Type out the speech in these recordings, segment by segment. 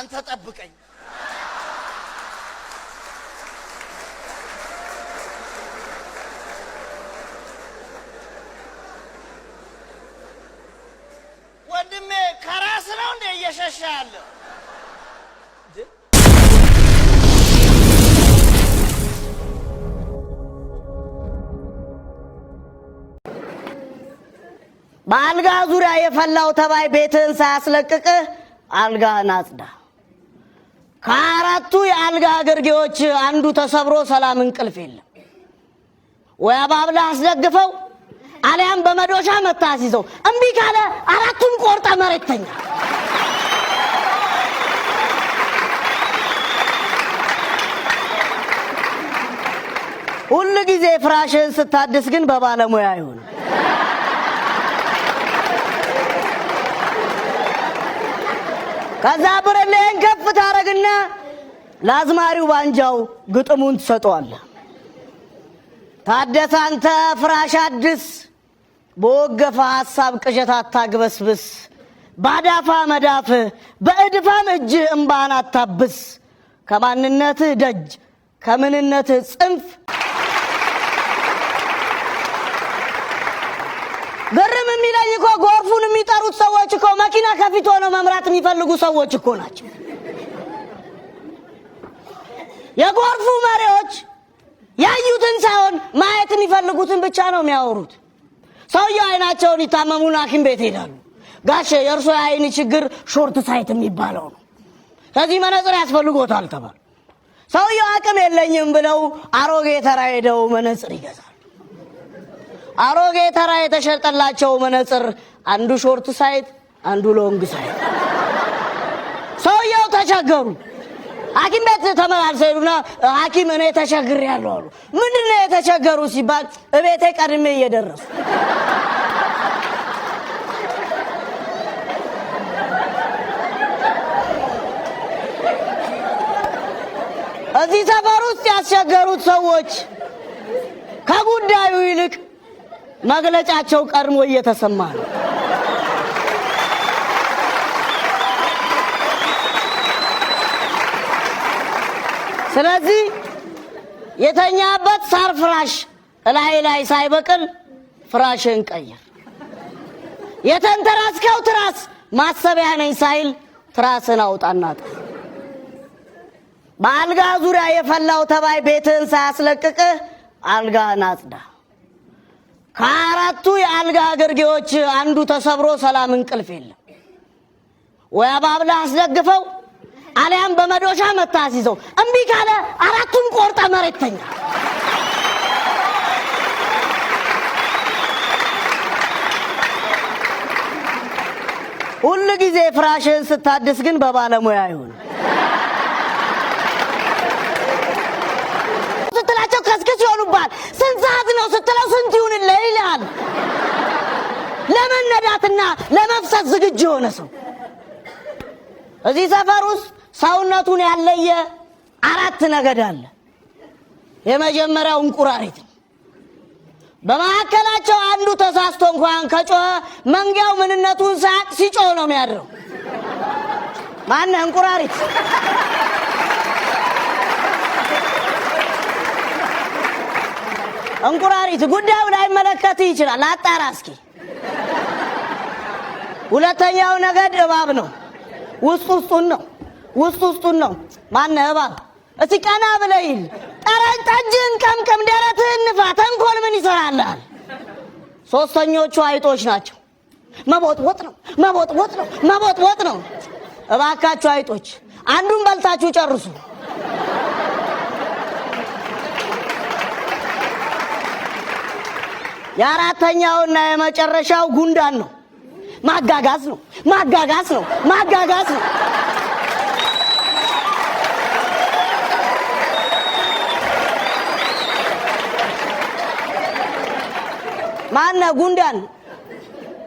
አንተ ጠብቀኝ ወንድሜ ከራስ ነው እንደ እየሸሸ ያለው በአልጋ ዙሪያ የፈላው ተባይ ቤትን ሳያስለቅቅ አልጋህን አጽዳ። ከአራቱ የአልጋ ግርጌዎች አንዱ ተሰብሮ ሰላም እንቅልፍ የለም። ወይ አባብለህ አስደግፈው አሊያም በመዶሻ መታስይዘው እምቢ ካለ አራቱን ቆርጠ መሬት ተኛ። ሁሉ ጊዜ ፍራሽን ስታድስ ግን በባለሙያ ይሁን። ከዛ ብርሌን ከፍ ታረግና ለአዝማሪው ባንጃው ግጥሙን ትሰጠዋለህ። ታደሰ አንተ ፍራሽ አድስ፣ በወገፋ ሐሳብ ቅዠት አታግበስብስ፣ ባዳፋ መዳፍ በእድፋም እጅ እምባን አታብስ፣ ከማንነትህ ደጅ ከምንነትህ ጽንፍ ግርም የሚለኝ እኮ ጎርፉን የሚጠሩት ሰዎች እኮ መኪና ከፊት ሆነው መምራት የሚፈልጉ ሰዎች እኮ ናቸው። የጎርፉ መሪዎች ያዩትን ሳይሆን ማየት የሚፈልጉትን ብቻ ነው የሚያወሩት። ሰውየው አይናቸውን ይታመሙና ሐኪም ቤት ይሄዳሉ። ጋሼ የእርሶ የአይን ችግር ሾርት ሳይት የሚባለው ነው፣ ስለዚህ መነጽር ያስፈልጎታል ተባሉ። ሰውየው አቅም የለኝም ብለው አሮጌ ተራ ሄደው መነጽር ይገዛሉ። አሮጌ ተራ የተሸጠላቸው መነጽር አንዱ ሾርት ሳይት አንዱ ሎንግ ሳይት። ሰውየው ተቸገሩ። ሐኪም ቤት ተመላልሰው ሄዱና ሐኪም እኔ ተቸግሬያለሁ አሉ። ምንድነው የተቸገሩ ሲባል እቤቴ ቀድሜ እየደረሱ እዚህ ሰፈር ውስጥ ያስቸገሩት ሰዎች ከጉዳዩ ይልቅ መግለጫቸው ቀድሞ እየተሰማ ነው። ስለዚህ የተኛበት ሳር ፍራሽ ላይ ሳይበቅል ፍራሽን ቀይር። የተንተራስከው ትራስ ማሰቢያ ነኝ ሳይል ትራስን አውጣና ጣል። በአልጋ ዙሪያ የፈላው ተባይ ቤትን ሳያስለቅቅ አልጋህን አጽዳ። ከአራቱ የአልጋ ግርጌዎች አንዱ ተሰብሮ ሰላም እንቅልፍ የለም። ወይ አባብለህ አስደግፈው አሊያም በመዶሻ መታስይዘው እምቢ ካለ አራቱን ቆርጠ መሬት ተኛ። ሁሉ ጊዜ ፍራሽን ስታድስ ግን በባለሙያ ይሁን። ስትላቸው ከስክስ ይሆኑባል። ስንት ሰዓት ነው ስትለው ስንት ይሁንልህ ይላል። ለመነዳትና ለመፍሰስ ዝግጁ የሆነ ሰው እዚህ ሰፈር ውስጥ ሰውነቱን ያለየ አራት ነገድ አለ። የመጀመሪያው እንቁራሪት። በመካከላቸው አንዱ ተሳስቶ እንኳን ከጮኸ መንጋው ምንነቱን ሳያቅ ሲጮህ ነው የሚያድረው። ማነው እንቁራሪት? እንቁራሪት ጉዳዩ ላይ መለከት ይችላል። አጣራ እስኪ። ሁለተኛው ነገድ እባብ ነው። ውስጡን ነው። ማነው እባብ? እስቲ ቀና ብለህ ይል ጠረን ጠጅን ቀምቀም ደረትህን ንፋ። ተንኮል ምን ይሰራልሃል? ሶስተኞቹ አይጦች ናቸው። መቦጥቦጥ ነው። እባካችሁ አይጦች አንዱን በልታችሁ ጨርሱ። የአራተኛውና የመጨረሻው ጉንዳን ነው። ማጋጋዝ ነው። ማነው ጉንዳን?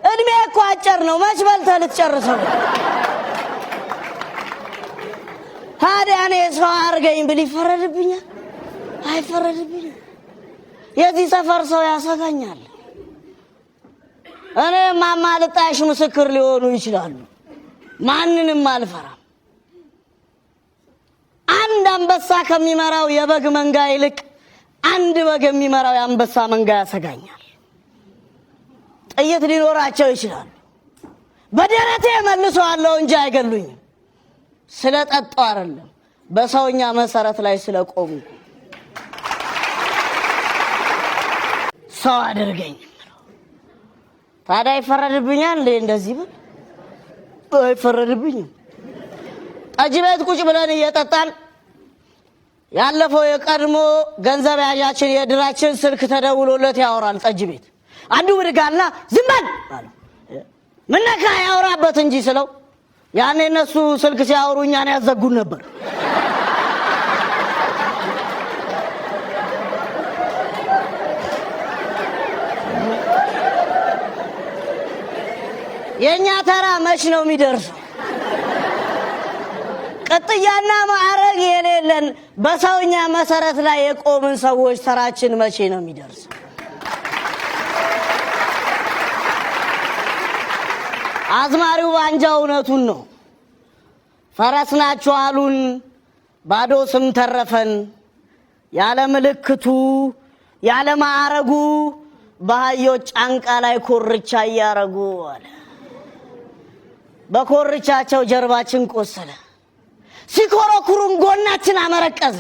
እድሜ እኮ አጭር ነው። መች በልተህ ልትጨርሰው? ታዲያ እኔ ሰው አድርገኝ ብል ይፈረድብኛል? አይፈረድብኝም። የዚህ ሰፈር ሰው ያሰጋኛል። እኔ ማማልጣሽ ምስክር ሊሆኑ ይችላሉ። ማንንም አልፈራም። አንበሳ ከሚመራው የበግ መንጋ ይልቅ አንድ በግ የሚመራው የአንበሳ መንጋ ያሰጋኛል። ጥይት ሊኖራቸው ይችላል፣ በደረቴ መልሰዋለሁ እንጂ አይገሉኝም። ስለጠጣው አይደለም፣ በሰውኛ መሰረት ላይ ስለቆሙ ሰው አድርገኝ። ታዲያ ይፈረድብኛል እንዴ? እንደዚህ ብል አይፈረድብኝም። ጠጅ ቤት ቁጭ ብለን እየጠጣን ያለፈው የቀድሞ ገንዘብ ያዣችን የድራችን ስልክ ተደውሎለት ያወራል። ጠጅ ቤት አንዱ ብድጋልና ዝም በል አለ። ምን ነካ ያወራበት እንጂ ስለው ያኔ እነሱ ስልክ ሲያወሩ እኛን ያዘጉን ነበር። የኛ ተራ መች ነው የሚደርሰው? ቅጥያና ማዕረግ የሌለን በሰውኛ መሰረት ላይ የቆምን ሰዎች ተራችን መቼ ነው የሚደርሰው? አዝማሪው ባንጃ እውነቱን ነው። ፈረስ ናችሁ አሉን፣ ባዶ ስም ተረፈን። ያለ ምልክቱ ያለ ማዕረጉ በአህዮች ጫንቃ ላይ ኮርቻ እያረጉ አለ። በኮርቻቸው ጀርባችን ቆሰለ፣ ሲኮረኩሩን ጎናችን አመረቀዘ።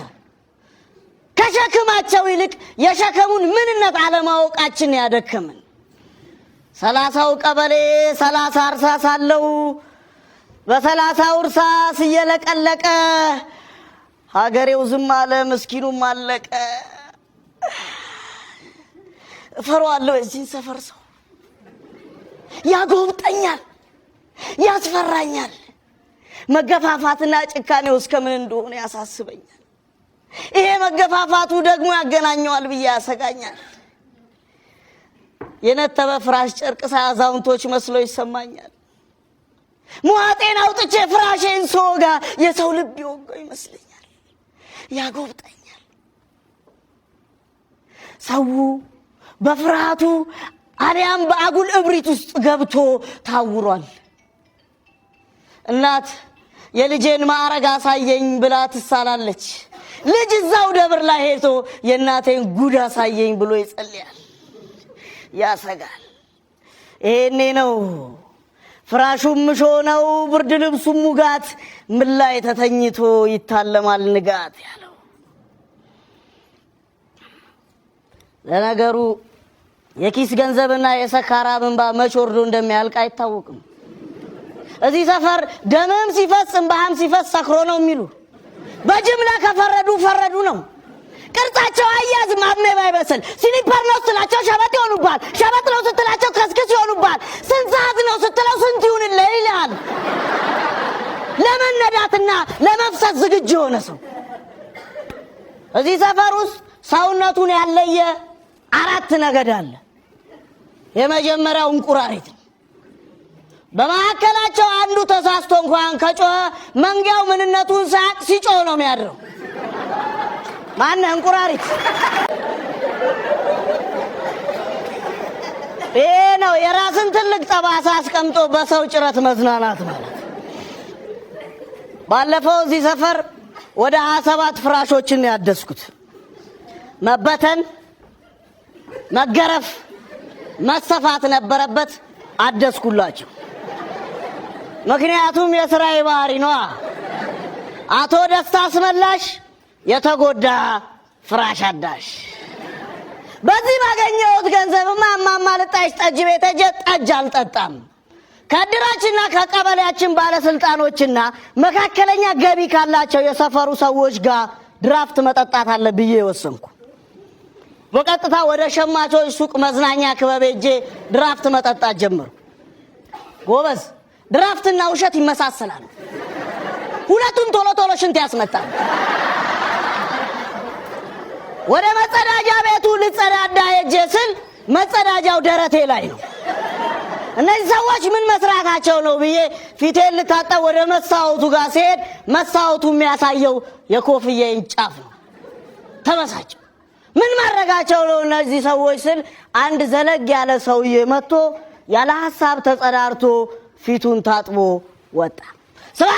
ከሸክማቸው ይልቅ የሸከሙን ምንነት አለማወቃችን ያደከመን። 30ው ቀበሌ 30 እርሳስ አለው፣ በ30ው እርሳስ እየለቀለቀ ሀገሬው ዝም አለ፣ ምስኪኑም አለቀ። እፈራዋለሁ የዚህን ሰፈር ሰው፣ ያጎብጠኛል፣ ያስፈራኛል። መገፋፋትና ጭካኔው እስከምን እንደሆነ ያሳስበኛል። ይሄ መገፋፋቱ ደግሞ ያገናኘዋል ብዬ ያሰጋኛል። የነተበ ፍራሽ ጨርቅ ሳያዛውንቶች መስሎ ይሰማኛል። ሙአጤን አውጥቼ ፍራሼን ሶጋ የሰው ልብ ይወጋው ይመስለኛል፣ ያጎብጠኛል። ሰው በፍርሃቱ አሊያም በአጉል እብሪት ውስጥ ገብቶ ታውሯል። እናት የልጄን ማዕረግ አሳየኝ ብላ ትሳላለች። ልጅ እዛው ደብር ላይ ሄዶ የእናቴን ጉድ አሳየኝ ብሎ ይጸልያል። ያሰጋል። ይሄኔ ነው ፍራሹም ምሾ ነው፣ ብርድ ልብሱም ሙጋት፣ ምን ላይ ተተኝቶ ይታለማል ንጋት ያለው። ለነገሩ የኪስ ገንዘብና የሰካራም እንባ መች ወርዶ እንደሚያልቅ አይታወቅም። እዚህ ሰፈር ደምም ሲፈስ እንባም ሲፈስ ሰክሮ ነው የሚሉ። በጅምላ ከፈረዱ ፈረዱ ነው። ቅርጻቸው አያዝም አሜባ ይበስል። ሲሊፐር ነው ስትላቸው ሸበጥ ይሆኑባል፣ ሸበጥ ነው ስትላቸው ከስክስ ይሆኑባል። ስንት ሰዓት ነው ስትለው ስንት ይሁንልህ ይልሃል። ለመነዳትና ለመፍሰስ ዝግጁ የሆነ ሰው እዚህ ሰፈር ውስጥ ሰውነቱን ያለየ 4 ነገድ አለ። የመጀመሪያው እንቁራሪት። በመካከላቸው አንዱ ተሳስቶ እንኳን ከጮኸ መንጋው ምንነቱን ሳቅ ሲጮህ ነው የሚያድረው። ማነው? እንቁራሪት። ይሄ ነው የራስን ትልቅ ጠባሳ አስቀምጦ በሰው ጭረት መዝናናት ማለት። ባለፈው እዚህ ሰፈር ወደ 27 ፍራሾችን ያደስኩት። መበተን፣ መገረፍ፣ መሰፋት ነበረበት፣ አደስኩላቸው። ምክንያቱም የሥራዬ ባህሪ ነው። አቶ ደስታ አስመላሽ የተጎዳ ፍራሽ አዳሽ። በዚህ ባገኘሁት ገንዘብማ እማማ ልጣሽ ጠጅ ቤት ሄጄ ጠጅ አልጠጣም። ከድራችንና ከቀበሌያችን ባለስልጣኖችና መካከለኛ ገቢ ካላቸው የሰፈሩ ሰዎች ጋር ድራፍት መጠጣት አለ ብዬ ወሰንኩ። በቀጥታ ወደ ሸማቾች ሱቅ መዝናኛ ክበብ ሄጄ ድራፍት መጠጣት ጀመርኩ። ጎበዝ፣ ድራፍትና ውሸት ይመሳሰላል። ሁለቱም ቶሎ ቶሎ ሽንት ያስመጣል። ወደ መጸዳጃ ቤቱ ልጸዳዳ ሄጄ ስል መጸዳጃው ደረቴ ላይ ነው። እነዚህ ሰዎች ምን መስራታቸው ነው ብዬ ፊቴን ልታጠብ ወደ መስታወቱ ጋር ሲሄድ መስታወቱ የሚያሳየው የኮፍዬን ጫፍ ነው። ተበሳጨሁ። ምን ማድረጋቸው ነው እነዚህ ሰዎች ስል አንድ ዘለግ ያለ ሰውዬ መጥቶ ያለ ሐሳብ ተጸዳርቶ ፊቱን ታጥቦ ወጣ። ስማ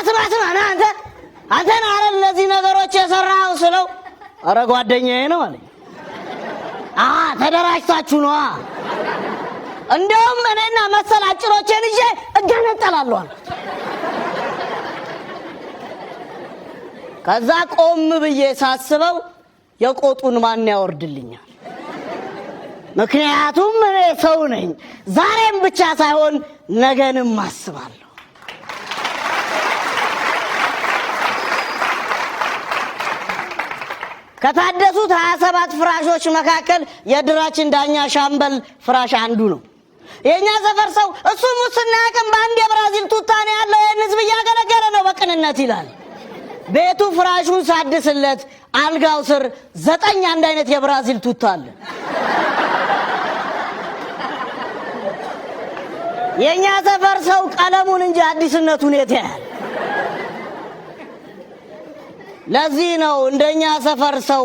አንተ አረ እነዚህ ነገሮች መች የሰራው ስለው አረ ጓደኛዬ ነው አለኝ። ተደራጅታችሁ ነው? እንደውም እኔና መሰል አጭሮቼን ይዤ እገነጠላለሁ አልኩት። ከዛ ቆም ብዬ ሳስበው የቆጡን ማን ያወርድልኛል? ምክንያቱም እኔ ሰው ነኝ። ዛሬም ብቻ ሳይሆን ነገንም አስባለሁ። ከታደሱት 27 ፍራሾች መካከል የድራችን ዳኛ ሻምበል ፍራሽ አንዱ ነው። የኛ ሰፈር ሰው እሱ ሙስና ያቅም በአንድ የብራዚል ቱታ ነው ያለው፣ ይህን ህዝብ እያገለገለ ነው በቅንነት ይላል። ቤቱ ፍራሹን ሳድስለት አልጋው ስር 9 አንድ አይነት የብራዚል ቱታ አለ። የኛ ሰፈር ሰው ቀለሙን እንጂ አዲስነቱን የት ያያል? ለዚህ ነው እንደኛ ሰፈር ሰው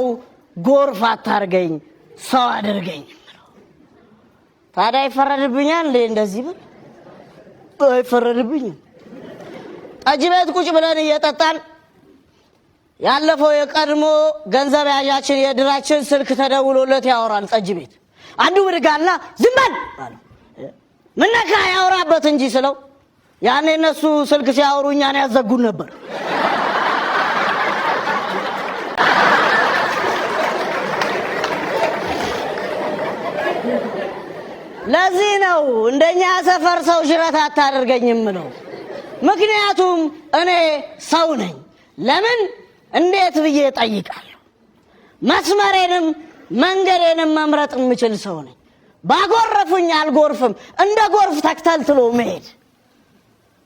ጎርፍ አታርገኝ ሰው አድርገኝ ነው። ታዲያ ይፈረድብኛል እንዴ? እንደዚህ ብል አይፈረድብኝም። ጠጅ ቤት ቁጭ ብለን እየጠጣን ያለፈው የቀድሞ ገንዘብ ያዣችን የድራችን ስልክ ተደውሎለት ያወራል። ጠጅ ቤት አንዱ ብድጋና ዝም በል አለ። ምን ነካ ያወራበት እንጂ ስለው ያኔ እነሱ ስልክ ሲያወሩ እኛን ያዘጉን ነበር። ለዚህ ነው እንደኛ ሰፈር ሰው ሽረት አታደርገኝም ነው። ምክንያቱም እኔ ሰው ነኝ። ለምን እንዴት ብዬ ጠይቃለሁ። መስመሬንም መንገዴንም መምረጥ የምችል ሰው ነኝ። ባጎረፉኝ አልጎርፍም፣ እንደ ጎርፍ ተክተልትሎ መሄድ።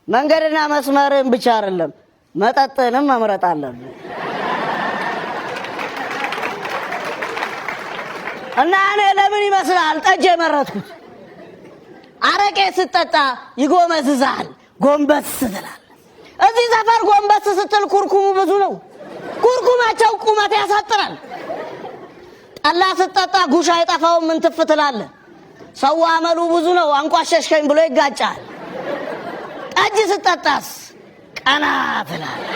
መንገድና መስመርን ብቻ አይደለም መጠጥንም መምረጥ አለብን። እና እኔ ለምን ይመስላል ጠጅ የመረጥኩት? አረቄ ስትጠጣ ይጎመዝዛል፣ ጎንበስ ትላለህ። እዚህ ሰፈር ጎንበስ ስትል ኩርኩሙ ብዙ ነው። ኩርኩማቸው ቁመት ያሳጥራል። ጠላ ስትጠጣ ጉሽ አይጠፋውም፣ ምን ትፍ ትላለህ። ሰው አመሉ ብዙ ነው፣ አንቋሸሽከኝ ብሎ ይጋጫል። ጠጅ ስትጠጣስ ቀና ትላለህ።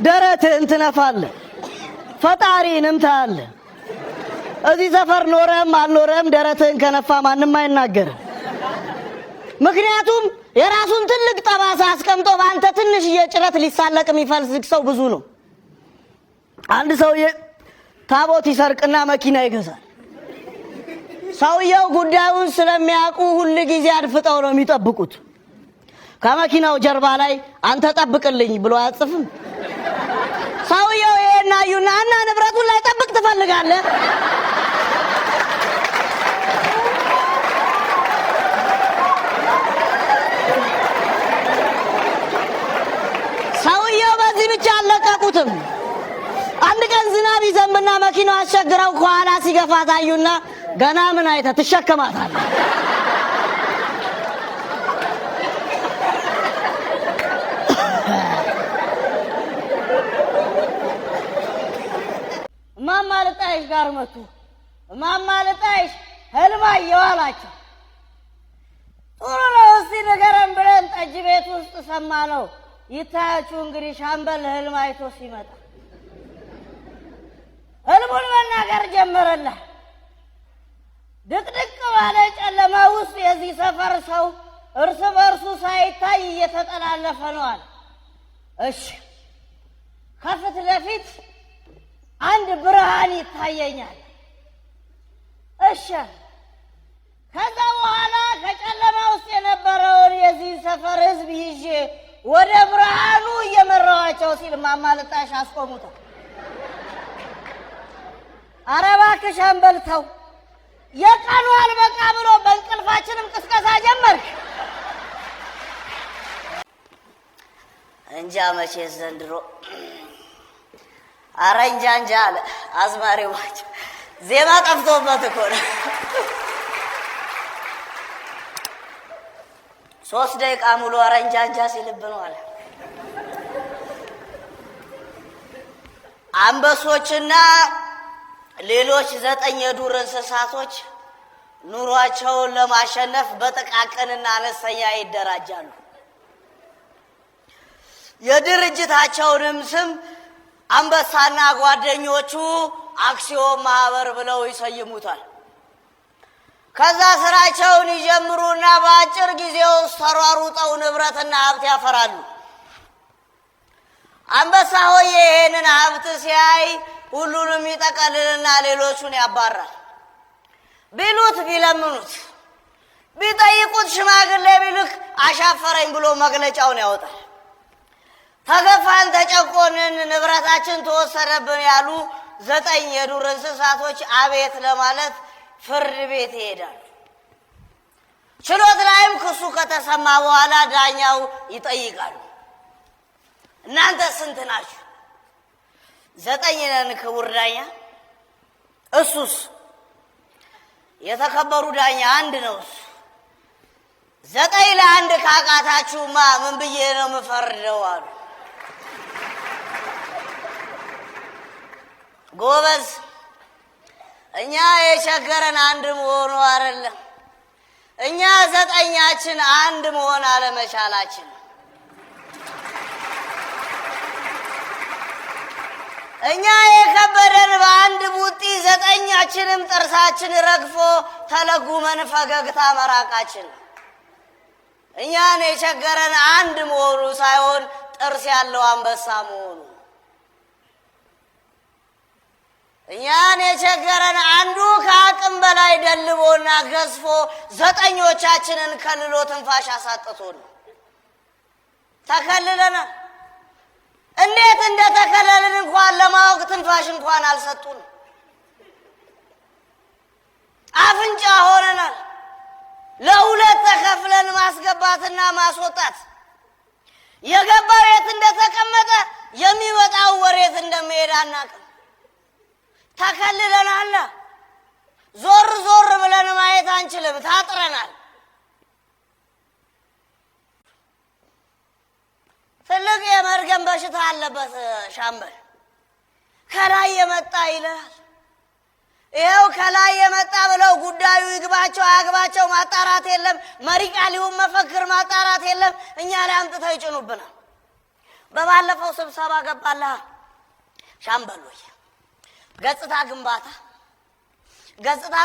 ደረትህን ትነፋለህ፣ ፈጣሪንም ታያለህ። እዚህ ሰፈር ኖረም አልኖረም ደረትህን ከነፋ ማንም አይናገርም። ምክንያቱም የራሱን ትልቅ ጠባሳ አስቀምጦ በአንተ ትንሽዬ ጭረት ሊሳለቅ የሚፈልግ ሰው ብዙ ነው። አንድ ሰውዬ ታቦት ይሰርቅና መኪና ይገዛል። ሰውየው ጉዳዩን ስለሚያውቁ ሁል ጊዜ አድፍጠው ነው የሚጠብቁት። ከመኪናው ጀርባ ላይ አንተ ጠብቅልኝ ብሎ አያጽፍም። ሰውየው ይሄን አዩና እና ንብረቱን ላይ ጠብቅ ትፈልጋለህ? ሰውየው በዚህ ብቻ አልለቀቁትም። አንድ ቀን ዝናብ ይዘንብና መኪናው አስቸግረው ከኋላ ሲገፋ ታዩና ገና ምን አይተህ ትሸከማታለህ? እማማ ልጣይሽ ጋር መጡ። እማማ ልጣይሽ ህልም አየሁ አላቸው። ጥሩ ነው እስቲ ንገረን ብለን ጠጅ ቤት ውስጥ ሰማነው። ይታያችሁ እንግዲህ ሻምበል ህልም አይቶ ሲመጣ ህልሙን መናገር ጀመረላ። ድቅድቅ ባለ ጨለማ ውስጥ የዚህ ሰፈር ሰው እርስ በርሱ ሳይታይ እየተጠላለፈ ነው አለ። እሺ ከፊት ለፊት አንድ ብርሃን ይታየኛል። እሺ ከዛ በኋላ ከጨለማ ውስጥ የነበረውን የዚህ ሰፈር ህዝብ ይዤ ወደ ብርሃኑ እየመራዋቸው ሲል እማማ ልጣይሽ አስቆሙታል። ኧረ እባክህ ሻምበል ተው፣ የቀኑ አልበቃ ብሎ በእንቅልፋችንም ቅስቀሳ ጀመርክ። እንጃ መቼስ ዘንድሮ ኧረ እንጃ እንጃ አለ አዝማሪው። ዜማ ጠፍቶበት እኮ ነው። 3 ደቂቃ ሙሉ ኧረ እንጃ እንጃ ሲልብ ነው አለ። አንበሶችና ሌሎች 9 የዱር እንስሳቶች ኑሯቸውን ለማሸነፍ በጥቃቅንና አነስተኛ ይደራጃሉ። የድርጅታቸውንም ስም አንበሳና ጓደኞቹ አክሲዮን ማህበር ብለው ይሰይሙታል። ከዛ ስራቸውን ይጀምሩና በአጭር ጊዜ ውስጥ ተሯሩጠው ንብረትና ሀብት ያፈራሉ። አንበሳ ሆይ ይሄንን ሀብት ሲያይ ሁሉንም ይጠቀልልና ሌሎቹን ያባራል። ቢሉት ቢለምኑት ቢጠይቁት ሽማግሌ ቢልክ አሻፈረኝ ብሎ መግለጫውን ያወጣል። ተገፋን፣ ተጨቆንን፣ ንብረታችን ተወሰደብን ያሉ 9 የዱር እንስሳቶች አቤት ለማለት ፍርድ ቤት ይሄዳሉ። ችሎት ላይም ክሱ ከተሰማ በኋላ ዳኛው ይጠይቃሉ። እናንተ ስንት ናችሁ? 9 ነን ክቡር ዳኛ። እሱስ? የተከበሩ ዳኛ 1 ነው እሱ። 9 ለ1 ካቃታችሁማ ምን ብዬ ነው የምፈርደው አሉ። ጎበዝ፣ እኛ የቸገረን 1 መሆኑ አይደለም፣ እኛ 9ኛችን 1 መሆን አለመቻላችን። እኛ የከበደን በ1 ቡጢ 9ኛችንም ጥርሳችን ረግፎ ተለጉመን ፈገግታ መራቃችን። እኛን የቸገረን 1 መሆኑ ሳይሆን ጥርስ ያለው አንበሳ መሆኑ። እኛን የቸገረን አንዱ ከአቅም በላይ ደልቦና ገዝፎ 9ኞቻችንን ከልሎ ትንፋሽ አሳጥቶን ተከልለናል። እንዴት እንደተከለልን እንኳን ለማወቅ ትንፋሽ እንኳን አልሰጡን። አፍንጫ ሆነናል። ለ2 ተከፍለን ማስገባትና ማስወጣት፣ የገባው የት እንደተቀመጠ የሚወጣው ወሬት እንደሚሄድ አናውቅም። ተከልለናል። ዞር ዞር ብለን ማየት አንችልም። ታጥረናል። ትልቅ የመርገም በሽታ አለበት ሻምበል። ከላይ የመጣ ይላል። ይኸው ከላይ የመጣ ብለው ጉዳዩ ይግባቸው አያግባቸው ማጣራት የለም። መሪ ቃል ይሁን መፈክር ማጣራት የለም። እኛ ላይ አምጥተው ይጭኑብናል። በባለፈው ስብሰባ ገባለህ ሻምበል ወይ ገጽታ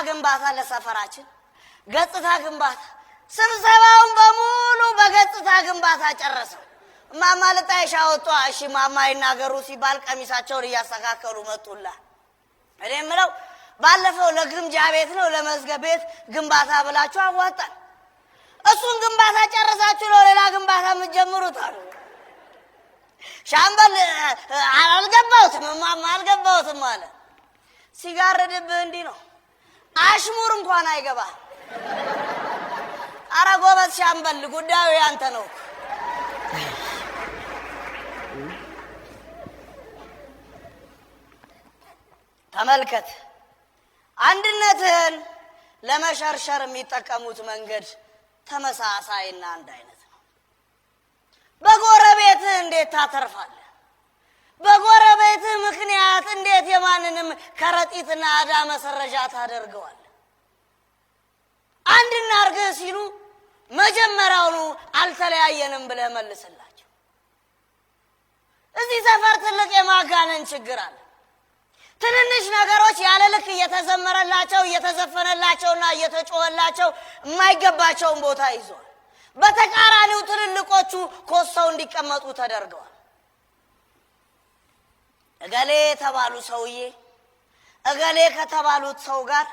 ግንባታ ለሰፈራችን ገጽታ ግንባታ። ስብሰባውን በሙሉ በገጽታ ግንባታ ጨረሰው። ማማ ልጣይሻ ወጣ። እሺ ማማ ይናገሩ ሲባል ቀሚሳቸውን እያስተካከሉ መጡላ። እኔ የምለው ባለፈው ለግምጃ ቤት ነው ለመዝገብ ቤት ግንባታ ብላችሁ አዋጣን። እሱን ግንባታ ጨረሳችሁ ነው ሌላ ግንባታ የምትጀምሩት አሉ። ሻምበል አልገባሁትም ማማ አልገባሁትም አለ። ሲጋረድብህ እንዲህ ነው። አሽሙር እንኳን አይገባ። ኧረ ጎበዝ ሻምበል ጉዳዩ ያንተ ነው። ተመልከት፣ አንድነትህን ለመሸርሸር የሚጠቀሙት መንገድ ተመሳሳይና አንድ አይነት ነው። በጎረቤትህ እንዴት ታተርፋለህ? በጎረቤትህ ምክንያት እንዴት የማንንም ከረጢትና ዕዳ መሰረዣ ታደርገዋለህ? አንድ እናርግህ ሲሉ መጀመሪያውኑ አልተለያየንም ብለህ መልስላቸው። እዚህ ሰፈር ትልቅ የማጋነን ችግር አለ። ትንንሽ ነገሮች ያለ ልክ እየተዘመረላቸው እየተዘፈነላቸውና እየተጮኸላቸው የማይገባቸውን ቦታ ይዘዋል። በተቃራኒው ትልልቆቹ ኮስተው እንዲቀመጡ ተደርገዋል። እገሌ የተባሉ ሰውዬ እገሌ ከተባሉት ሰው ጋር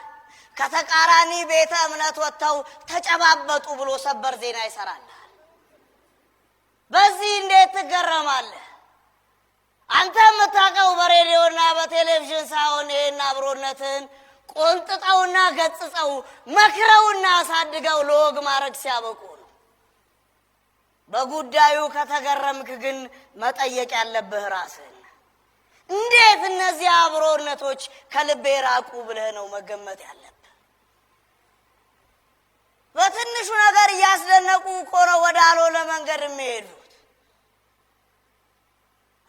ከተቃራኒ ቤተ እምነት ወጥተው ተጨባበጡ ብሎ ሰበር ዜና ይሰራል። በዚህ እንዴት ትገረማለህ? አንተ የምታውቀው በሬዲዮና በቴሌቪዥን ሳይሆን ይሄን አብሮነትን ቆንጥጠውና ገጽጸው መክረውና አሳድገው ለወግ ማድረግ ሲያበቁ ነው። በጉዳዩ ከተገረምክ ግን መጠየቅ ያለብህ ራስህን። እንዴት እነዚህ አብሮነቶች ከልቤ ራቁ ብለህ ነው መገመት ያለብህ። በትንሹ ነገር እያስደነቁ እኮ ነው ወደ አልሆነ መንገድ የሚሄዱት።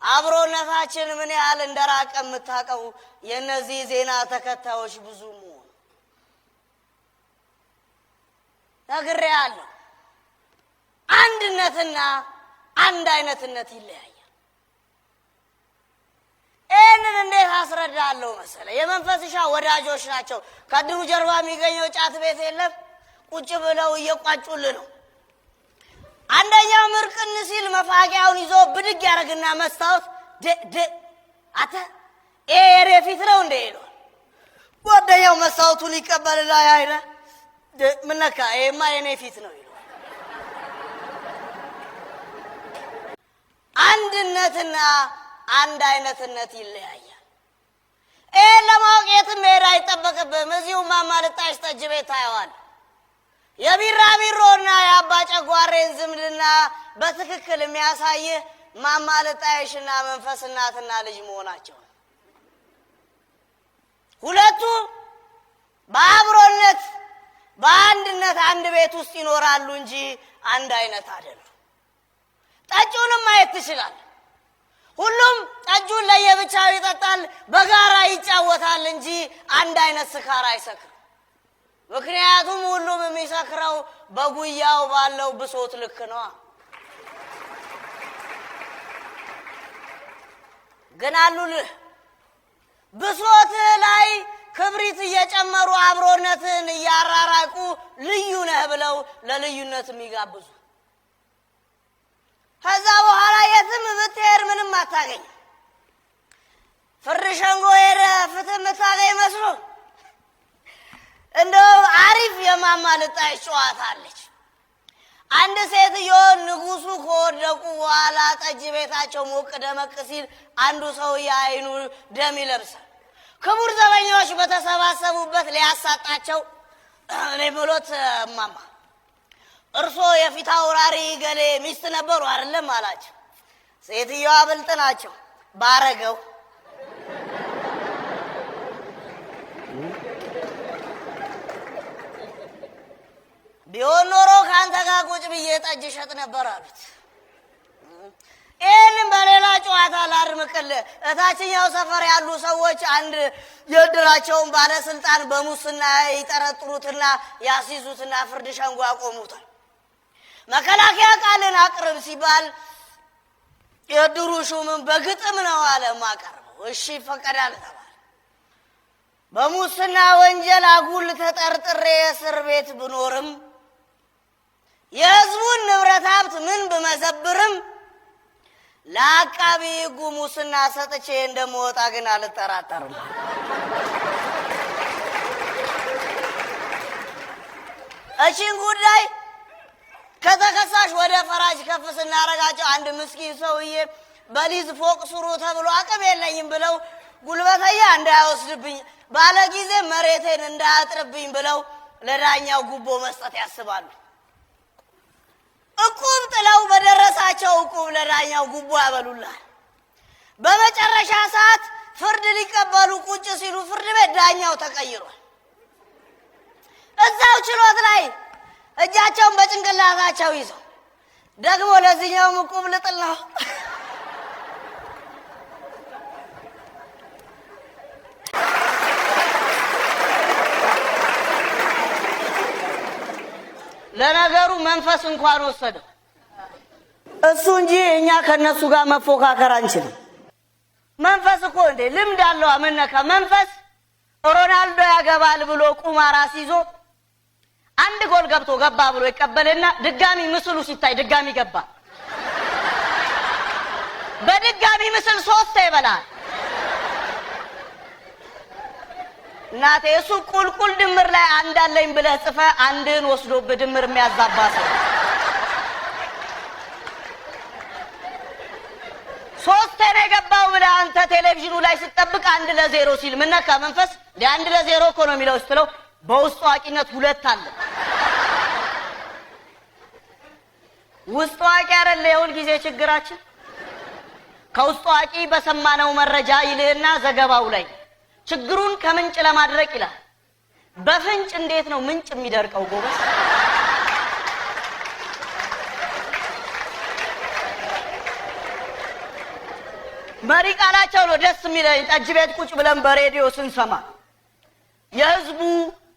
አብሮነታችን ምን ያህል እንደራቀ የምታውቀው የእነዚህ ዜና ተከታዮች ብዙ መሆኑ። ነግሬሃለሁ። አንድነትና አንድ አይነትነት ይለያያል። ይህንን እንዴት አስረዳለሁ መሰለ? የመንፈስሻ ወዳጆች ናቸው። ከድሩ ጀርባ የሚገኘው ጫት ቤት የለም? ቁጭ ብለው እየቋጩል ነው። አንደኛው ምርቅን ሲል መፋቂያውን ይዞ ብድግ ያደርግና መስታወት አተ ይሄ የኔ ፊት ነው እንደ ይሏል። ጓደኛው መስታወቱን ይቀበልና ያይና ምን ነካ? ይሄማ የኔ ፊት ነው ይሏል። አንድነትና አንድ አይነትነት ይለያያል። ይሄን ለማወቅ የትም መሄድ አይጠበቅብህም። እዚሁ እማማ ልጣሽ ጠጅ ቤት ታየዋለህ። የቢራቢሮና የአባ ጨጓሬን ዝምድና በትክክል የሚያሳይህ እማማ ልጣሽና መንፈስ እናትና ልጅ መሆናቸው። ሁለቱ በአብሮነት በአንድነት አንድ ቤት ውስጥ ይኖራሉ እንጂ አንድ አይነት አይደሉም። ጠጁንም ማየት ትችላለህ። ሁሉም ጠጁን ለየብቻው ይጠጣል፣ በጋራ ይጫወታል እንጂ አንድ አይነት ስካር አይሰክርም። ምክንያቱም ሁሉም የሚሰክረው በጉያው ባለው ብሶት ልክ ነው። ግን አሉልህ ብሶት ላይ ክብሪት እየጨመሩ አብሮነትን እያራራቁ ልዩ ነህ ብለው ለልዩነት የሚጋብዙ። ከዛ በኋላ የትም ብትሄድ ምንም አታገኝ። ፍርድ ሸንጎ ሄደህ ፍትህ የምታገኝ መስሎ እንደው አሪፍ የእማማ ልጣሽ ጨዋታ አለች። አንድ ሴትዮ ንጉሱ ከወደቁ በኋላ ጠጅ ቤታቸው ሞቅ ደመቅ ሲል አንዱ ሰውዬ አይኑ ደም ይለብሳል። ክቡር ዘበኛዎች በተሰባሰቡበት ሊያሳጣቸው እኔ ብሎት እማማ እርሶ የፊት አውራሪ ገሌ ሚስት ነበሩ አይደለም አላቸው። ሴትዮዋ ብልጥ ናቸው። ባረገው ቢሆን ኖሮ ከአንተ ጋር ቁጭ ብዬ ጠጅ ሸጥ ነበር አሉት። ይህንም በሌላ ጨዋታ ላድምቅልህ። እታችኛው ሰፈር ያሉ ሰዎች አንድ የእድራቸውን ባለስልጣን በሙስና ይጠረጥሩትና ያስይዙትና ፍርድ ሸንጎ ያቆሙታል። መከላከያ ቃልን አቅርብ ሲባል የእድሩ ሹምን በግጥም ነው አለ ማቀርበው። እሺ ይፈቀዳል ተባለ። በሙስና ወንጀል አጉል ተጠርጥሬ እስር ቤት ብኖርም የህዝቡን ንብረት ሀብት ምን ብመዘብርም ለአቃቢ ሕጉ ሙስና ሰጥቼ እንደምወጣ ግን አልጠራጠርም። እቺን ጉዳይ ከተከሳሽ ወደ ፈራጅ ከፍ ስናረጋቸው አንድ ምስኪን ሰውዬ በሊዝ ፎቅ ስሩ ተብሎ አቅም የለኝም ብለው ጉልበተኛ እንዳይወስድብኝ ባለ ጊዜ መሬቴን እንዳያጥርብኝ ብለው ለዳኛው ጉቦ መስጠት ያስባሉ። እቁብ ጥለው በደረሳቸው እቁብ ለዳኛው ጉቦ ያበሉላል። በመጨረሻ ሰዓት ፍርድ ሊቀበሉ ቁጭ ሲሉ ፍርድ ቤት ዳኛው ተቀይሯል። እዛው ችሎት ላይ እጃቸውን በጭንቅላታቸው ይዘው ደግሞ ለዚህኛው እቁብ ልጥል ነው ለነገሩ መንፈስ እንኳን ወሰደው እሱ እንጂ እኛ ከነሱ ጋር መፎካከር አንችልም። መንፈስ እኮ እንዴ ልምድ አለው። አመነካ መንፈስ ሮናልዶ ያገባል ብሎ ቁማር አስይዞ አንድ ጎል ገብቶ ገባ ብሎ ይቀበልና ድጋሚ ምስሉ ሲታይ ድጋሚ ገባ። በድጋሚ ምስል 3 ይበላል። እናቴ እሱ ቁልቁል ድምር ላይ አንድ አለኝ ብለህ ጽፈ አንድን ወስዶ በድምር የሚያዛባ ሰው 3 ነው የገባው ብለህ አንተ ቴሌቪዥኑ ላይ ስትጠብቅ 1-0 ሲል ምን ነካ መንፈስ? ለ1-0 እኮ ነው የሚለው ስትለው በውስጥ አዋቂነት 2 አለ። ውስጥ አዋቂ አይደለ የሁል ጊዜ ችግራችን። ከውስጥ አዋቂ በሰማነው መረጃ ይልህና ዘገባው ላይ ችግሩን ከምንጭ ለማድረቅ ይላል። በፍንጭ እንዴት ነው ምንጭ የሚደርቀው ጎበዝ? መሪ ቃላቸው ነው ደስ የሚለኝ። ጠጅ ቤት ቁጭ ብለን በሬዲዮ ስንሰማ የህዝቡ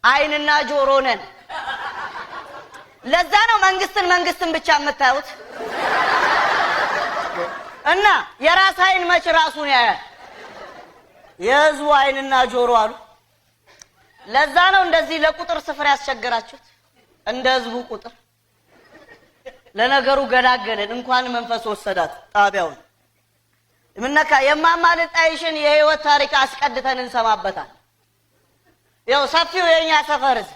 አይንና ጆሮ ነን። ለዛ ነው መንግስትን ብቻ የምታዩት። እና የራስ አይን መች ራሱን ያያል? የህዝቡ አይንና ጆሮ አሉ። ለዛ ነው እንደዚህ ለቁጥር ስፍር ያስቸገራችሁት እንደ ህዝቡ ቁጥር። ለነገሩ ገላገለን እንኳን መንፈስ ወሰዳት ጣቢያውን። ምነካ የማማልጣይሽን የህይወት ታሪክ አስቀድተን እንሰማበታል። ያው ሰፊው የኛ ሰፈርዝ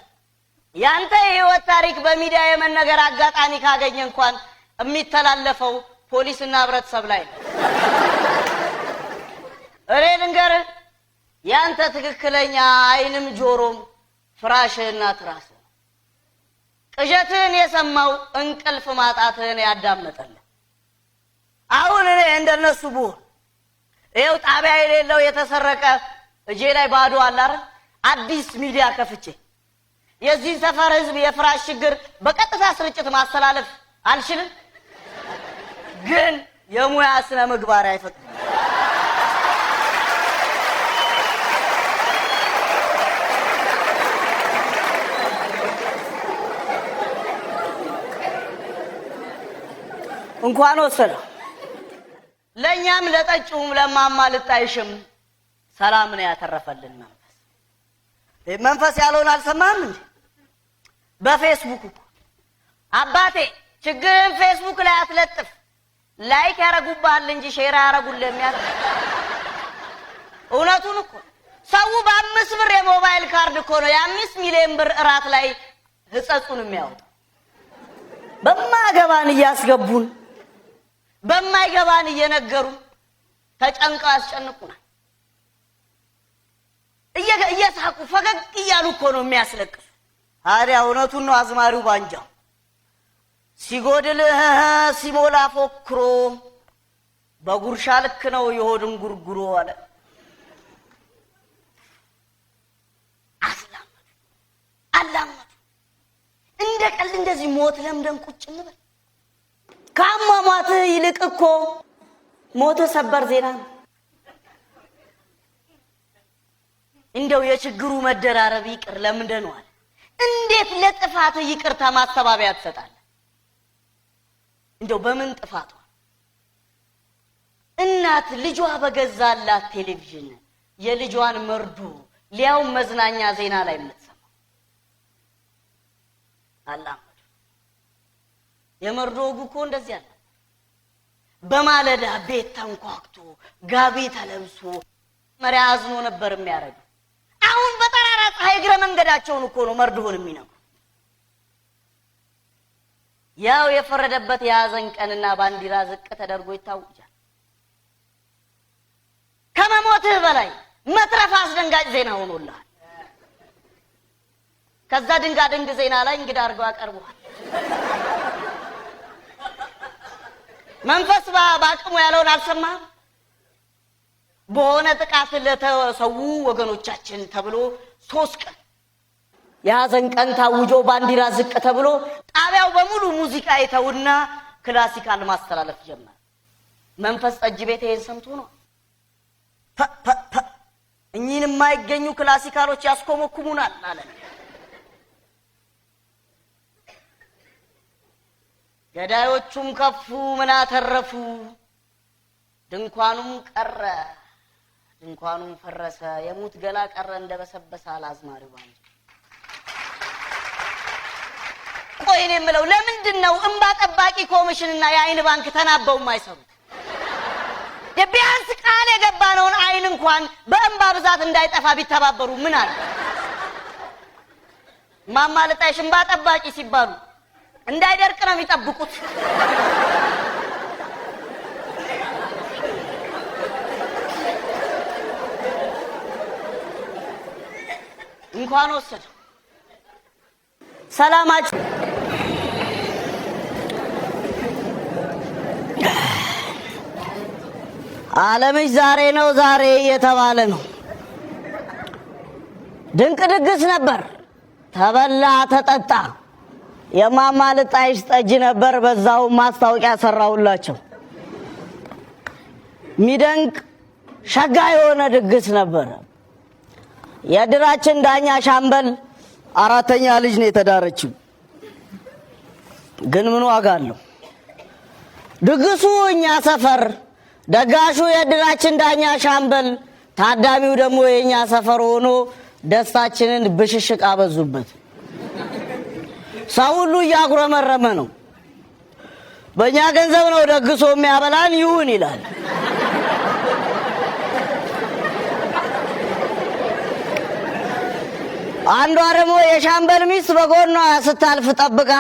ያንተ የህይወት ታሪክ በሚዲያ የመነገር አጋጣሚ ካገኘ እንኳን የሚተላለፈው ፖሊስና ህብረተሰብ ላይ ነው። እኔ ልንገርህ ያንተ ትክክለኛ አይንም ጆሮም ፍራሽህና ትራስህ ነው። ቅዠትህን የሰማው እንቅልፍ ማጣትህን ያዳመጠልህ። አሁን እኔ እንደነሱ ብሆን ይኸው ጣቢያ የሌለው የተሰረቀ እጄ ላይ ባዶ አለ አይደል? አዲስ ሚዲያ ከፍቼ የዚህ ሰፈር ህዝብ የፍራሽ ችግር በቀጥታ ስርጭት ማስተላለፍ አልችልም። ግን የሙያ ስነ ምግባር አይፈቅድም። እንኳን ወሰደው ለኛም ለጠጪውም ለማማልጣይሽም ሰላም ነው ያተረፈልን መንፈስ ያለውን አልሰማህም እንዴ? በፌስቡክ አባቴ ችግርን ፌስቡክ ላይ አትለጥፍ፣ ላይክ ያረጉብሃል እንጂ ሼር ያረጉልህ የሚያደርግ እውነቱን እኮ ሰው በ5 ብር የሞባይል ካርድ እኮ ነው የ5 ሚሊዮን ብር እራት ላይ ህጸጹን የሚያወጣው። በማገባን እያስገቡን በማይገባን እየነገሩን ተጨንቀው ያስጨንቁናል። እየሳቁ ፈገግ እያሉ እኮ ነው የሚያስለቅሱ። ታዲያ እውነቱን ነው አዝማሪው ባንጃው ሲጎድል ሲሞላ ፎክሮ በጉርሻ ልክ ነው የሆድን ጉርጉሮ አለ። አላመዱ እንደ ቀልድ እንደዚህ ሞት ለምደን ቁጭ እንበል። ከአሟሟትህ ይልቅ እኮ ሞት ሰበር ዜና ነው። እንደው የችግሩ መደራረብ ይቅር ለምንደነዋል። እንዴት ለጥፋት ይቅርታ ማስተባበያ ትሰጣለህ? እንደው በምን ጥፋቷ እናት ልጇ በገዛላት ቴሌቪዥን የልጇን መርዶ ሊያው መዝናኛ ዜና ላይ የምትሰማው አላመዱ። የመርዶ እኮ እንደዚህ አለ። በማለዳ ቤት ተንኳክቶ ጋቢ ተለብሶ መሪያ አዝኖ ነበር የሚያረዱ። አሁን በጠራራ ፀሐይ እግረ መንገዳቸውን እኮ ነው መርዶውን የሚነግሩ። ያው የፈረደበት የያዘን ቀንና ባንዲራ ዝቅ ተደርጎ ይታወጃል። ከመሞትህ በላይ መትረፍ አስደንጋጭ ዜና ሆኖልሃል። ከዛ ድንጋድንግ ዜና ላይ እንግዳ አድርገው ያቀርቡሃል። መንፈስ ባቅሙ ያለውን አልሰማህም? በሆነ ጥቃት ለተሰዉ ወገኖቻችን ተብሎ 3 ቀን የሐዘን ቀን ታውጆ ባንዲራ ዝቅ ተብሎ ጣቢያው በሙሉ ሙዚቃ የተውና ክላሲካል ማስተላለፍ ጀመረ። መንፈስ ጠጅ ቤት ይሄን ሰምቶ ነው እኚህን የማይገኙ ክላሲካሎች ያስኮመኩሙናል አለ። ገዳዮቹም ከፉ ምን አተረፉ፣ ድንኳኑም ቀረ ድንኳኑም ፈረሰ፣ የሙት ገላ ቀረ እንደበሰበሰ አላዝማሪው ባንጃ። ቆይ እኔ የምለው ለምንድን ነው እንባ ጠባቂ ኮሚሽንና የአይን ባንክ ተናበው የማይሰሩት? ቢያንስ ቃል የገባነውን አይን እንኳን በእንባ ብዛት እንዳይጠፋ ቢተባበሩ ምን አለ? ማማለጣይሽ እንባ ጠባቂ ሲባሉ እንዳይደርቅ ነው የሚጠብቁት። እንኳን ወሰደው ሰላማችሁ ዓለምሽ ዛሬ ነው ዛሬ እየተባለ ነው። ድንቅ ድግስ ነበር፣ ተበላ ተጠጣ። የማማልጣይሽ ጠጅ ነበር፣ በዛው ማስታወቂያ ሰራሁላቸው። ሚደንቅ ሸጋ የሆነ ድግስ ነበር። የድራችን ዳኛ ሻምበል 4ኛ ልጅ ነው የተዳረችው። ግን ምን ዋጋ አለው? ድግሱ እኛ ሰፈር፣ ደጋሹ የድራችን ዳኛ ሻምበል፣ ታዳሚው ደግሞ የኛ ሰፈር ሆኖ ደስታችንን ብሽሽቅ አበዙበት። ሰው ሁሉ እያጉረመረመ ነው። በእኛ ገንዘብ ነው ደግሶ የሚያበላን ይሁን ይላል። አንዷ ደግሞ የሻምበል ሚስት በጎኗ ስታልፍ ጠብቃ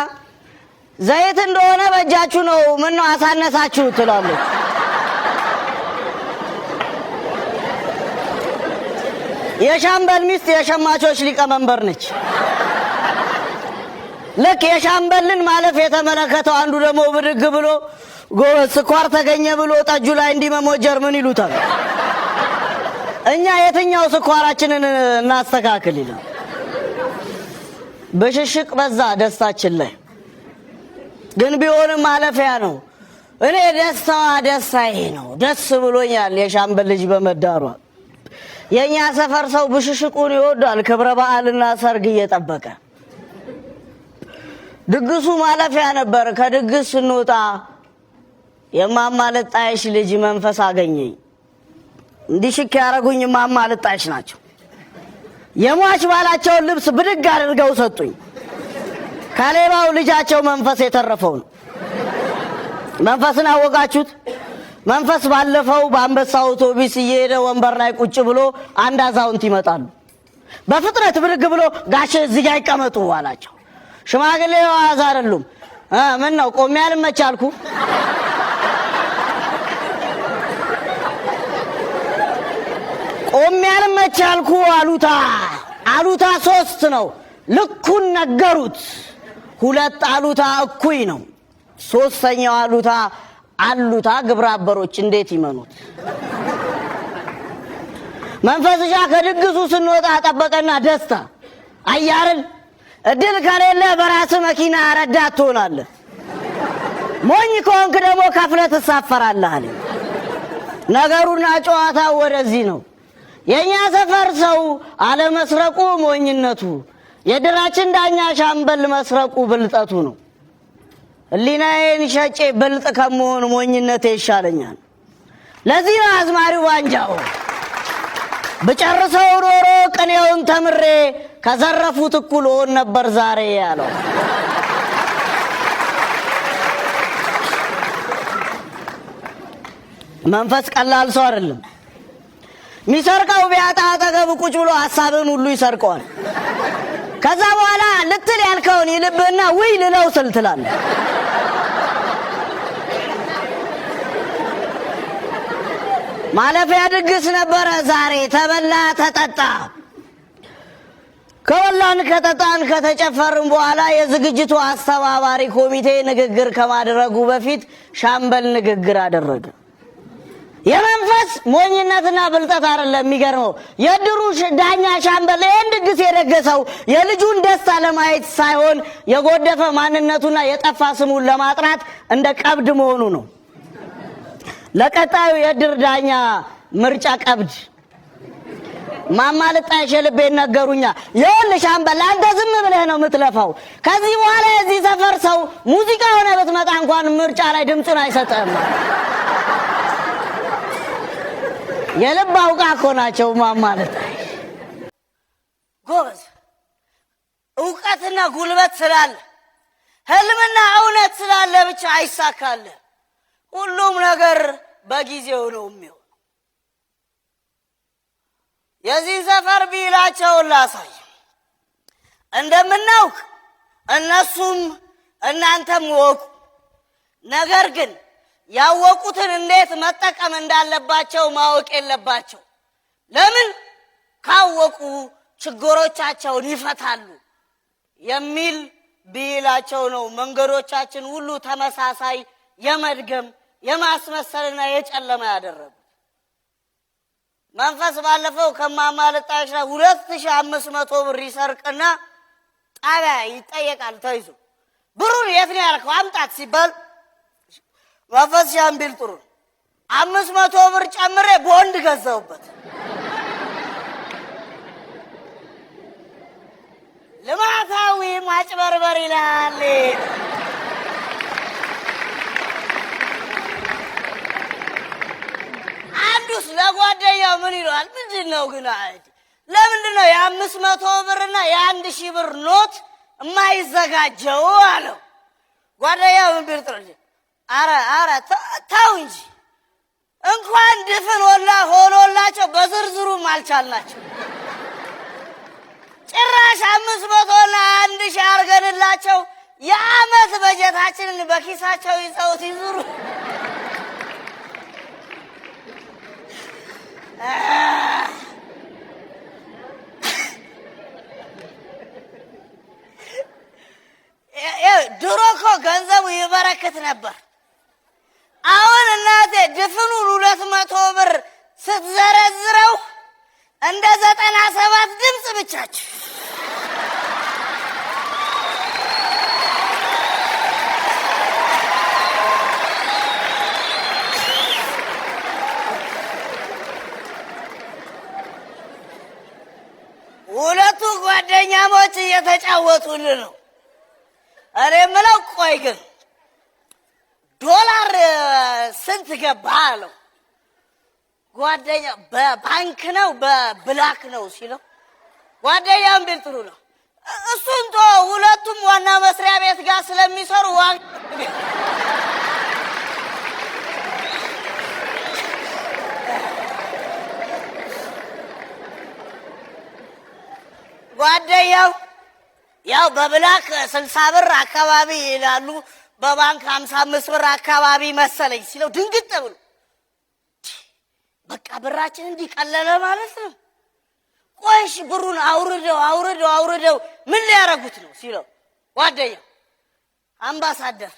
ዘይት እንደሆነ በእጃችሁ ነው ምን ነው አሳነሳችሁ ትላለች። የሻምበል ሚስት የሸማቾች ሊቀመንበር ነች። ልክ የሻምበልን ማለፍ የተመለከተው አንዱ ደግሞ ብድግ ብሎ ጎበዝ ስኳር ተገኘ ብሎ ጠጁ ላይ እንዲመሞጀር ምን ይሉታል? እኛ የትኛው ስኳራችንን እናስተካክል ይላል። በሽሽቅ በዛ ደስታችን ላይ ግን ቢሆንም ማለፊያ ነው። እኔ ደስታዬ ነው። ደስ ብሎኛል የሻምበል ልጅ በመዳሯ። የኛ ሰፈር ሰው ብሽሽቁን ይወዳል፣ ክብረ በዓልና ሰርግ እየጠበቀ። ድግሱ ማለፊያ ነበር። ከድግስ ስንወጣ የማማ ልጣይሽ ልጅ መንፈስ አገኘኝ። እንዲሽክ ያረጉኝ ማማ ልጣይሽ ናቸው። የሟች ባላቸውን ልብስ ብድግ አድርገው ሰጡኝ። ከሌባው ልጃቸው መንፈስ የተረፈው ነው። መንፈስን አወቃችሁት? መንፈስ ባለፈው በአንበሳ አውቶቡስ እየሄደ ወንበር ላይ ቁጭ ብሎ አንድ አዛውንት ይመጣሉ። በፍጥነት ብድግ ብሎ ጋሼ እዚህ ጋር ይቀመጡ አላቸው። ሽማግሌው አዛ አይደሉም። ምን ነው ቆሜ አልመቻልኩ? ቆሜ አልመቻልኩ አሉታ 3 ነው። ልኩን ነገሩት። 2 አሉታ እኩይ ነው። 3ኛው አሉታ ግብረ አበሮች እንዴት ይመኑት? መንፈስሻ ከድግሱ ስንወጣ ጠበቀና ደስታ አያርል እድል ከሌለ በራስ መኪና ረዳት ትሆናለህ፣ ሞኝ ከሆንክ ደግሞ ከፍለህ ትሳፈራለህ አለ። ነገሩና ጨዋታው ወደዚህ ነው። የኛ ሰፈር ሰው አለመስረቁ ሞኝነቱ፣ የድራችን ዳኛ ሻምበል መስረቁ ብልጠቱ ነው። ህሊናዬን ሸጬ ብልጥ ከመሆን ሞኝነቴ ይሻለኛል። ለዚህ ነው አዝማሪው ባንጃው ብጨርሰው ኖሮ ቅኔውን ተምሬ ከዘረፉት እኩል ሆን ነበር ዛሬ ያለው። መንፈስ ቀላል ሰው አይደለም። ሚሰርቀው ቢያጣ አጠገብ ቁጭ ብሎ ሐሳብን ሁሉ ይሰርቀዋል። ከዛ በኋላ ልትል ያልከውን ይልብህና ውይ ልለው ስል ትላለህ። ማለፊያ ድግስ ነበረ ዛሬ። ተበላ ተጠጣ። ከበላን ከጠጣን ከተጨፈርን በኋላ የዝግጅቱ አስተባባሪ ኮሚቴ ንግግር ከማድረጉ በፊት ሻምበል ንግግር አደረገ። የመንፈስ ሞኝነትና ብልጠት አይደለም የሚገርመው። የድሩ ዳኛ ሻምበል ይህን ድግስ የደገሰው የልጁን ደስታ ለማየት ሳይሆን የጎደፈ ማንነቱና የጠፋ ስሙን ለማጥራት እንደ ቀብድ መሆኑ ነው። ለቀጣዩ የድር ዳኛ ምርጫ ቀብድ ማማ ልጣይሽ ልቤን ነገሩኛ። ይኸውልህ ሻምበል አንተ ዝም ብለህ ነው የምትለፋው። ከዚህ በኋላ የዚህ ሰፈር ሰው ሙዚቃ ሆነ ብትመጣ እንኳን ምርጫ ላይ ድምፁን አይሰጥም። የልብ አውቃ እኮ ናቸው ማማ ልጣይሽ። ጎበዝ እውቀትና ጉልበት ስላለ ህልምና እውነት ስላለ ብቻ አይሳካልህ። ሁሉም ነገር በጊዜው ነው የሚሆነው። የዚህ ሰፈር ቢላቸውን ላሳይ። እንደምናውቅ እነሱም እናንተም ወቁ። ነገር ግን ያወቁትን እንዴት መጠቀም እንዳለባቸው ማወቅ የለባቸው። ለምን? ካወቁ ችግሮቻቸውን ይፈታሉ የሚል ቢላቸው ነው መንገዶቻችን ሁሉ ተመሳሳይ የመድገም የማስመሰልና የጨለማ ያደረጉት። መንፈስ ባለፈው ከማማ ልጣይሽ 2500 ብር ይሰርቅና ጣቢያ ይጠየቃል ተይዞ። ብሩን የት ነው ያልከው አምጣት ሲባል መንፈስ ሻምቢል ጥሩ 500 ብር ጨምሬ ቦንድ ገዛውበት። ልማታዊ ማጭበርበር ይላል። ጓደኛው ምን ይሏል? ምንድነው ግን አይት ለምንድነው የ500 ብርና የ1000 ብር ኖት የማይዘጋጀው አለው። ጓደኛው ምን ቢልጥልኝ አረ ታው እንጂ እንኳን ድፍን ወላ ሆኖላቸው በዝርዝሩም አልቻልናቸው። ጭራሽ 500ና 1000 አርገንላቸው የዓመት በጀታችንን በኪሳቸው ይዘውት ይዙሩ። ድሮ እኮ ገንዘቡ ይበረክት ነበር። አሁን እናቴ ድፍኑን 200 ብር ስትዘረዝረው እንደ 97 ድምፅ ብቻችሁ። ሁለቱ ጓደኛሞች እየተጫወቱልን ነው። እኔ የምለው ቆይ ግን ዶላር ስንት ገባ አለው። ጓደኛ በባንክ ነው በብላክ ነው ሲለው ጓደኛም ቢል ጥሩ ነው እሱን ቶ ሁለቱም ዋና መስሪያ ቤት ጋር ስለሚሰሩ ጓደኛው ያው በብላክ 60 ብር አካባቢ ይላሉ፣ በባንክ 55 ብር አካባቢ መሰለኝ ሲለው ድንግጥ ብሎ በቃ ብራችን እንዲቀለለ ማለት ነው። ቆይሽ ብሩን አውርደው ምን ሊያረጉት ነው ሲለው ጓደኛው አምባሳደር